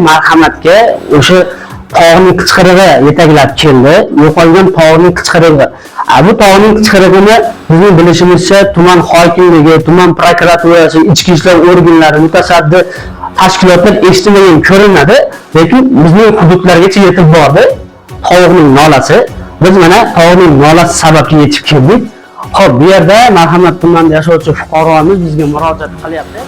marhamatga o'sha tog'ning qichqirig'i yetaklab keldi. Yo'qolgan tog'ning qichqirig'i. Bu tog'ning qichqirig'ini bizning bilishimizcha tuman hokimligi, tuman prokuraturasi, ichki ishlar organlari, mutasaddi tashkilotlar eshitmagan ko'rinadi, lekin bizning hududlargacha yetib bordi tog'ning nolasi. Biz mana tog'ning nolasi sababli yetib keldik. Xo'p, bu yerda marhamat tumanida yashovchi fuqaromiz bizga murojaat qilyapti.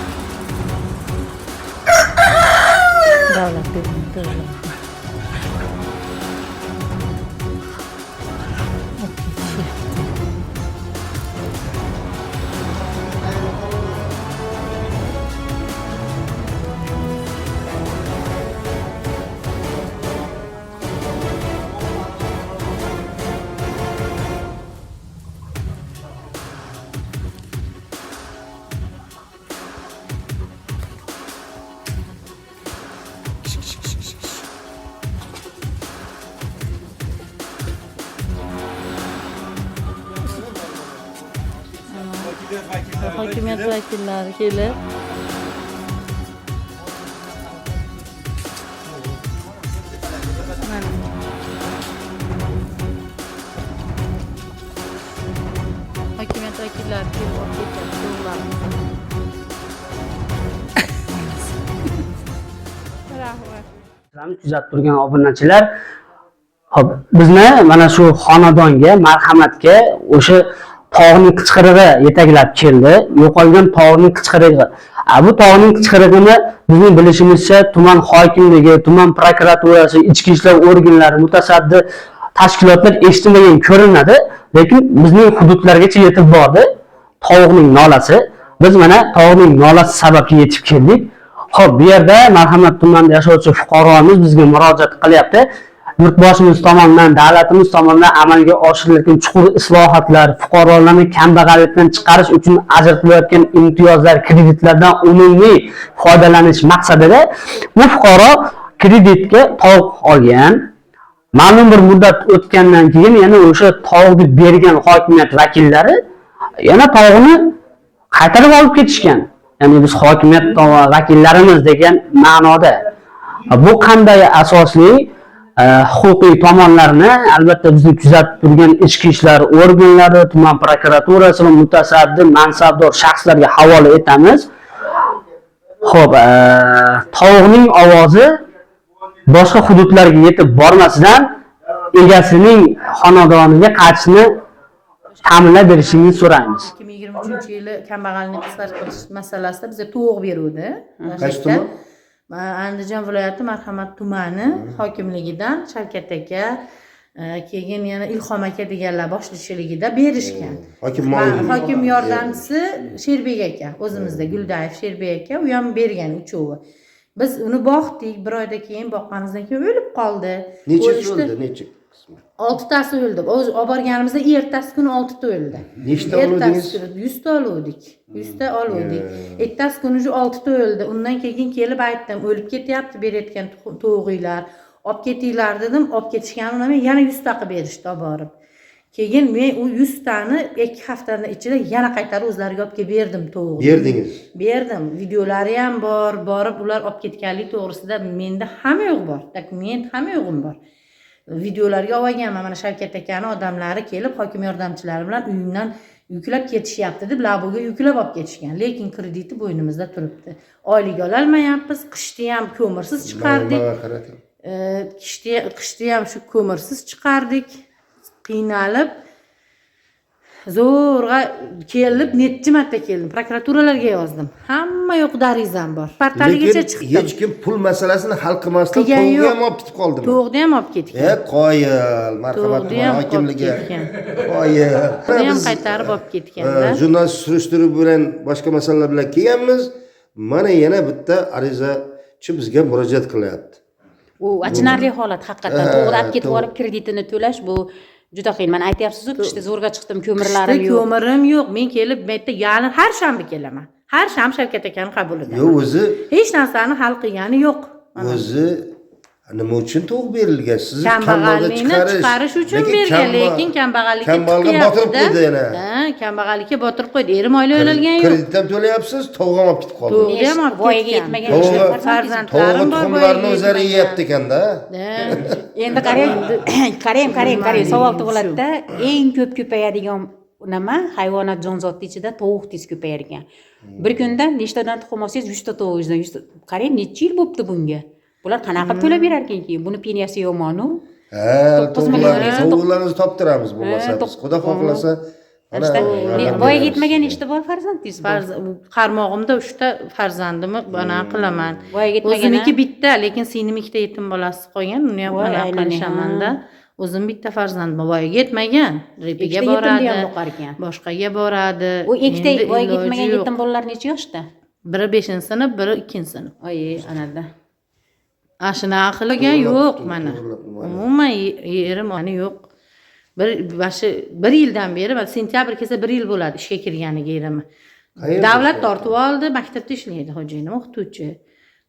Hokimiyat vakillari kelib hokimiyat vakillari kelib olib ketadi to'g'rilarimizni. Rahmat. Kuzatib turgan obunachilar, hop, bizni mana shu xonadonga marhamatga o'sha tog'ning qichqirig'i yetaklab keldi. Yo'qolgan tog'ning qichqirig'i. Bu tog'ning qichqirig'ini bizning bilishimizcha tuman hokimligi, tuman prokuraturasi, ichki ishlar organlari, mutasaddi tashkilotlar eshitmagan ko'rinadi, lekin bizning hududlargacha yetib bordi tog'ning nolasi. Biz mana tog'ning nolasi sababli yetib keldik. Xo'p, bu yerda marhamat tumanida yashovchi fuqaromiz bizga murojaat qilyapti. Yurtboshimiz tomonidan, davlatimiz tomonidan amalga oshirilayotgan chuqur islohotlar, fuqarolarni kambag'allikdan chiqarish uchun ajratilayotgan imtiyozlar, kreditlardan unumli foydalanish maqsadida bu fuqaro kreditga tog' olgan. Ma'lum bir muddat o'tgandan keyin yana o'sha tog'ni bergan hokimiyat vakillari yana tog'ni qaytarib olib ketishgan. Ya'ni biz hokimiyat vakillarimiz degan ma'noda. Bu qanday asosli huquqiy tomonlarni albatta bizni kuzatib turgan ichki ishlar organlari, tuman prokuraturasi va mutasaddi mansabdor shaxslarga havola etamiz. Xo'p, tog'ning ovozi boshqa hududlarga yetib bormasidan egasining xonadoniga qaytishni ta'minlab berishingizni so'raymiz. 2023-yili kambag'allikni qisqartirish masalasida bizga to'g'ri beruvdi. Qaysi tuman? Andijon viloyati Marhamat tumani hokimligidan Shavkat aka, keyin yana Ilhom aka deganlar boshchiligida berishgan. Hokim yordamchisi Sherbek aka, o'zimizda Guldayev Sherbek aka, u ham bergan uchovi. Biz uni boqdik, bir oydan keyin boqqanimizdan keyin o'lib qoldi. Nechasi o'ldi? Necha qismi? 6 tasi o'ldi. O'z olib borganimizda ertasi kuni 6 ta o'ldi. Nechta oluvdingiz? 100 ta oluvdik. 100 ta oluvdik. Ertasi kuni 6 ta o'ldi. Undan keyin kelib aytdim, o'lib ketyapti berayotgan to'g'iylar. Olib ketinglar dedim, olib ketishganimdan yana 100 ta qilib berishdi olib borib. Keyin men u 100 tani 2 haftaning ichida yana qaytarib o'zlariga olib kelib berdim to'g'ri. Berdingiz? Berdim. Videolari ham bor, borib ular olib ketganlik to'g'risida menda hamma yo'q bor. Dokument hamma yo'g'im bor. Videolarga olganman, mana Shavkat akaning odamlari kelib hokim yordamchilari bilan uyimdan yuklab ketishyapti deb laboga yuklab olib ketishgan, lekin krediti bo'ynimizda turibdi. Oylik ola olmayapmiz, qishda ham ko'mirsiz chiqardik. Qishda ham shu ko'mirsiz chiqardik. Qiynalib zo'rg'a kelib, necha marta keldim, prokuraturalarga yozdim. Hamma yo'q darizam bor. Portaligacha chiqdim. Hech kim pul masalasini hal qilmasdan to'g'ri ham olib ketib qoldimi? To'g'ri ham olib ketgan. Qoyil, marhamat hokimligi. Qoyil. Buni ham qaytarib olib ketganda. Jurnalist surishtiruv bilan boshqa masalalar bilan kelganmiz. Mana yana bitta arizachi bizga murojaat qilyapti. U achinarli holat haqiqatan. To'g'ri olib ketib olib kreditini to'lash bu juda qiyin. Men aytyapsiz-ku, qishda zo'rga chiqdim, ko'mirlarim yo'q. Ko'mirim yo'q. Men kelib, bu yerda yana har shanba kelaman. Har shanba Shavkat akaning qabulida. Yo'q, o'zi hech narsani hal qilgani yo'q. O'zi nima uchun to'g'ri berilgan? Sizni kambag'allikni chiqarish uchun bergan, lekin kambag'allikka botirib qo'ydi yana. Kambag'allikka botirib qo'ydi. Erim oylik o'ralgan yo'q. Kredit ham to'layapsiz, to'g'ri ham olib ketib qoldi. To'g'ri ham olib voyaga ketgan. yetmagan To'g'ri. Farzandlarim bor, Tuxumlarni o'zlari yeyapti ekanda. Endi qarang, savol tug'iladi-da, eng ko'p ko'payadigan nima hayvonot jonzoti ichida tovuq tez ko'payar ekan. Bir kunda nechtadan tuxum olsangiz 100 ta tovuqdan 100 ta. Qarang, necha yil bo'pti bunga. Bular qanaqa qilib to'lab berar ekan keyin? Buni peniyasi yomon-ku. To'g'rilarimizni toptiramiz bo'lmasa biz. Xudo xohlasa voyaga yetmagan nechta bor farzandingiz bor? Qarmog'imda 3 ta farzandimni bana qilaman. Voyaga yetmagan. O'zimniki bitta, lekin singlim ikkita yetim bolasi qolgan. Uni ham anaqa qilishamanda. O'zim bitta farzandim voyaga yetmagan. Repiga boradi. Boshqaga boradi. U ikkita voyaga yetmagan yetim bolalar necha yoshda? Biri 5-sinf, biri 2-sinf. Oy, anada. Ashuna aqliga yo'q mana. Umuman yerim mana yo'q. Bir yildan beri, sentyabr kelsa 1 yil bo'ladi ishga kirganiga yerim. Davlat tortib oldi, maktabda ishlaydi xo'jayinim, o'qituvchi.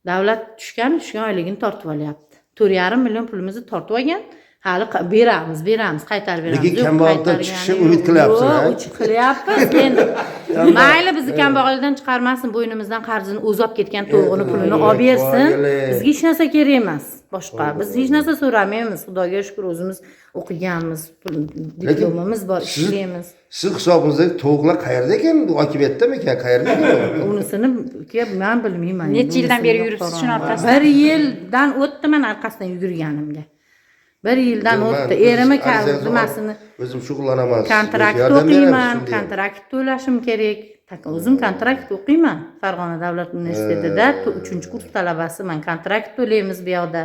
Davlat tushgan oyligini tortib olyapti. 4,5 million pulimizni tortib olgan. Hali beramiz, qaytarib beramiz. Lekin kambag'allikdan chiqishga umid qilyapsiz-a? Yo'q, qilyapmiz endi. Mayli bizni kambag'allikdan chiqarmasin, bo'ynimizdan qarzini o'zib ketgan to'g'ini pulini olib bersin. Bizga hech narsa kerak emas. Boshqa biz hech narsa so'ramaymiz. Xudoga shukr, o'zimiz o'qiganmiz, diplomimiz bor, ishlaymiz. Siz hisobingizdagi to'g'lar qayerda ekan? Hokimiyatdami ekan? Qayerda ekan? Unisini men bilmayman. Necha yildan beri yuribsiz shuni orqasida? 1 yildan o'tdi men orqasidan yugurganimga. 1 yildan o'tdi. Erimi nimasini o'zim shug'ullanaman. Kontrakt o'qiyman, kontrakt to'lashim kerak. O'zim kontrakt o'qiyman. Farg'ona davlat universitetida 3-kurs talabasiman. Kontrakt to'laymiz bu yoqda.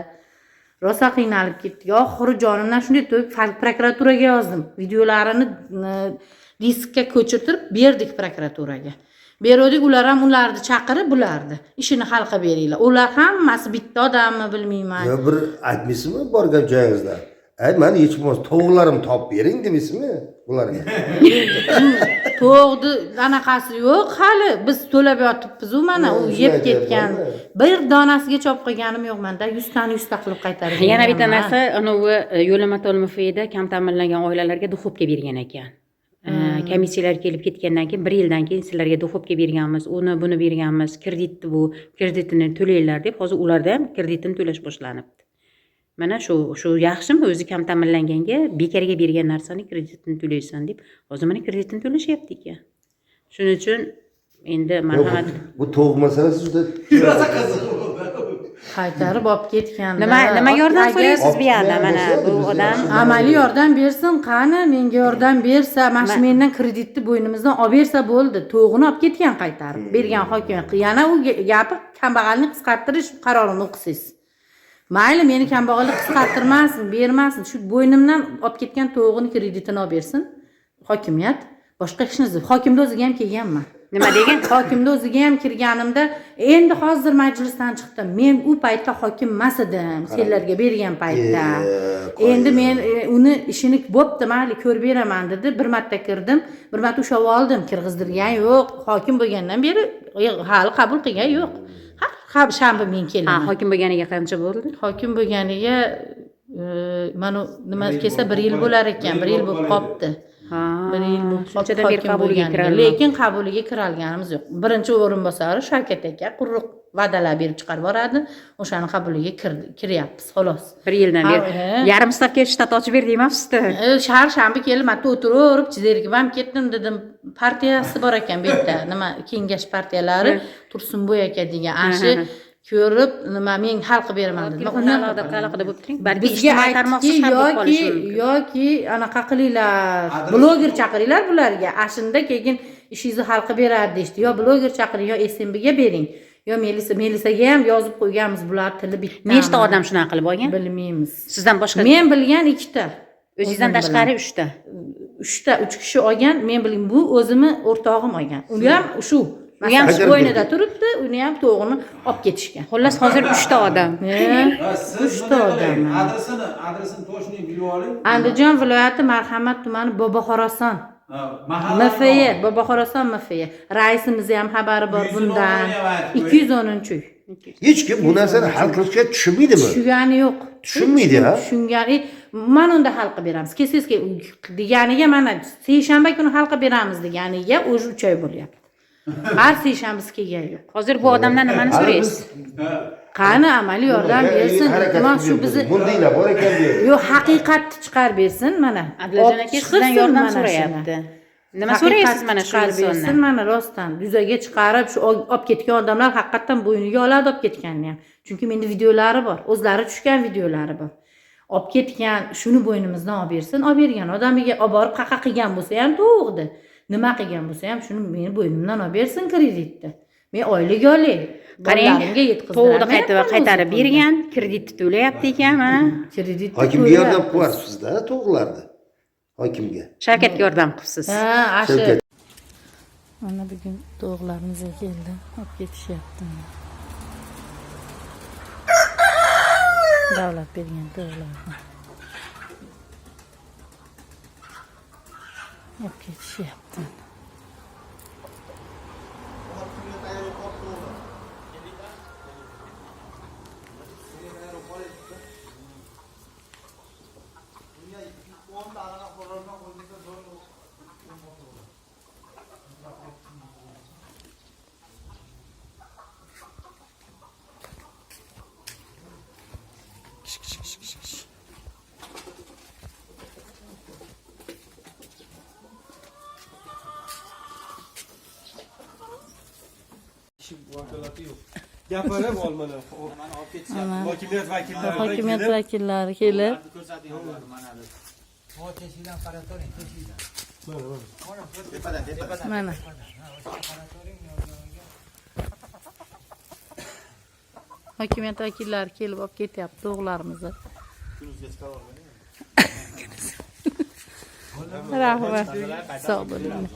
Rosa qiynalib ketdik. Oxiri jonimdan shunday to'yib prokuraturaga yozdim. Videolarini diskka ko'chirtirib berdik prokuraturaga. Berdik, ular ham ularni chaqirib bulardi. Ishini hal qilib beringlar. Ular hammasi bitta odammi bilmayman. Yo, bir aytmaysizmi borgan joyingizda? Meni hech bo'lmasa to'g'larimni topib bering demaysizmi ularga? To'g'di anaqasi yo'q hali. Biz to'lab yotibmiz u mana u yeb ketgan. Bir donasiga chop qilganim yo'q menda. 100 tani 100 ta qilib qaytarib. Yana bitta narsa, anavi yo'lama to'lmafida kam ta'minlangan oilalarga duxobga bergan ekan. Komissiyalar kelib ketgandan keyin 1 yildan keyin sizlarga duxobga berganmiz, uni buni berganmiz, kreditini to'langlar deb hozir ularda ham kreditini to'lash boshlanibdi. Mana shu yaxshimi o'zi kam ta'minlanganga bekarga bergan narsani kreditini to'laysan deb hozir mana kreditini to'lashyapti ekan. Shuning uchun endi marhamat. Bu to'g'ri masalasi juda qaytarib olib ketgan. Nima yordam so'raysiz bu yerda? Mana bu odam amaliy yordam bersin, qani menga yordam bersa, mana mendan kreditni bo'ynimizdan olib bersa bo'ldi. To'g'ini olib ketgan qaytarib. Bergan hokimiyat. Yana u gapi kambag'allikni qisqartirish qarorini o'qisangiz. Mayli meni kambag'allik qisqartirmasin, bermasin. Shu bo'ynimdan olib ketgan to'g'ini kreditini olib bersin hokimiyat. Boshqa hech narsa. Hokimda o'ziga ham kelganman. Nima degan? Hokimda o'ziga ham kirganimda, endi hozir majlisdan chiqdim. Men u paytda hokim emas edim, senlarga bergan paytda. Endi men uni ishini bo'pti, mayli ko'rib beraman dedi. Bir marta kirdim, bir marta ushlab oldim, kirgizdirgan yo'q. Hokim bo'lgandan beri hali qabul qilgan yo'q. Har shanba men kelaman. Hokim bo'lganiga qancha bo'ldi? Hokim bo'lganiga mana nima kelsa 1 yil bo'lar ekan, 1 yil bo'lib qopti. 1 yil shunchadan beri qabuliga kiralgan. Lekin qabuliga kiralganimiz yo'q. Birinchi o'rinbosari Shavkat aka quruq va'dalar berib chiqarib boradi. O'shani qabuliga kiryapmiz, xolos. 1 yildan beri yarim stavka shtat ochib ber demapsiz-da. Shanba kelib, men o'tirib, chizergim ham ketdim dedim. Partiyasi bor ekan bu yerda. Nima kengash partiyalari Tursunboy aka degan ashi ko'rib, nima men hal qilib beraman dedim. Uni aloqada bo'lib turing. Balki ijtimoiy tarmoqsiz ham bo'lib qolishi mumkin. Yoki anaqa qilinglar, bloger chaqiringlar bularga. Ashunda keyin ishingizni hal qilib beradi deydi. Yo bloger chaqiring, yo SMBga bering. Yo Melisaga ham yozib qo'yganmiz, bular tili bitta. Nechta odam shunaqa qilib olgan? Bilmaymiz. Sizdan boshqa? Men bilgan 2 ta. O'zingizdan tashqari 3 ta. 3 kishi olgan, men bilgan bu o'zimni o'rtog'im olgan. Uni ham shu u ham bo'ynida turibdi, uni ham to'g'rini olib ketishgan. Xullas hozir 3 ta odam. 3 ta odam. Adresini to'shning bilib oling. Andijon viloyati Marhamat tumani Boboxorason. MFY, Boboxorason MFY. Raisimiz ham xabari bor bundan. 210-uy. Hech kim bu narsani hal qilishga tushunmaydimi? Tushungani yo'q. tushunmaydi ha. Tushungan, mana unda hal qilib beramiz. Kelsangiz deganiga mana seshanba kuni hal qilib beramiz deganiga o'zi 3 oy bo'lyapti. Har seshanbasi kelgan yo'q. Hozir bu odamdan nimani so'raysiz? Qani amaliy yordam bersin. Iltimos shu bizni bundaylar bor ekan bu yerda. yo'q haqiqatni chiqarib bersin mana. Abdullajon aka sizdan yordam so'rayapti. Nima so'raysiz mana shu chiqarib bersin insondan? mana rostdan yuzaga chiqarib shu olib ketgan odamlar haqiqatdan bo'yniga oladi olib ketganini ham. Chunki menda videolari bor, o'zlari tushgan videolari bor. Olib ketgan, shuni bo'ynimizdan olib bersin, olib bergan odamiga olib borib qaqa qilgan bo'lsa ham to'g'ri. Nima qilgan bo'lsa ham shuni meni bo'ynimdan olib bersin kreditni. Men oylik olay. Qarang, Bolalarimga yetkazdim. to'g'ri qaytarib bergan, kreditni to'layapti ekan mana. Kreditni Hokimga yordam qilyapsizda, to'g'rilarni. Hokimga. Shavkatga yordam qilibsiz. Ha, ashu. Shavkat. Mana bugun to'g'larimizga keldi, olib ketishyapti. Davlat bergan to'g'larni. Olib ketishyapti. Gapirib ol mana. Hokimiyat vakillari. Hokimiyat vakillari kelib mana hokimiyat vakillari kelib olib ketyapti o'g'larimizni. Rahmat. Sog' bo'linglar.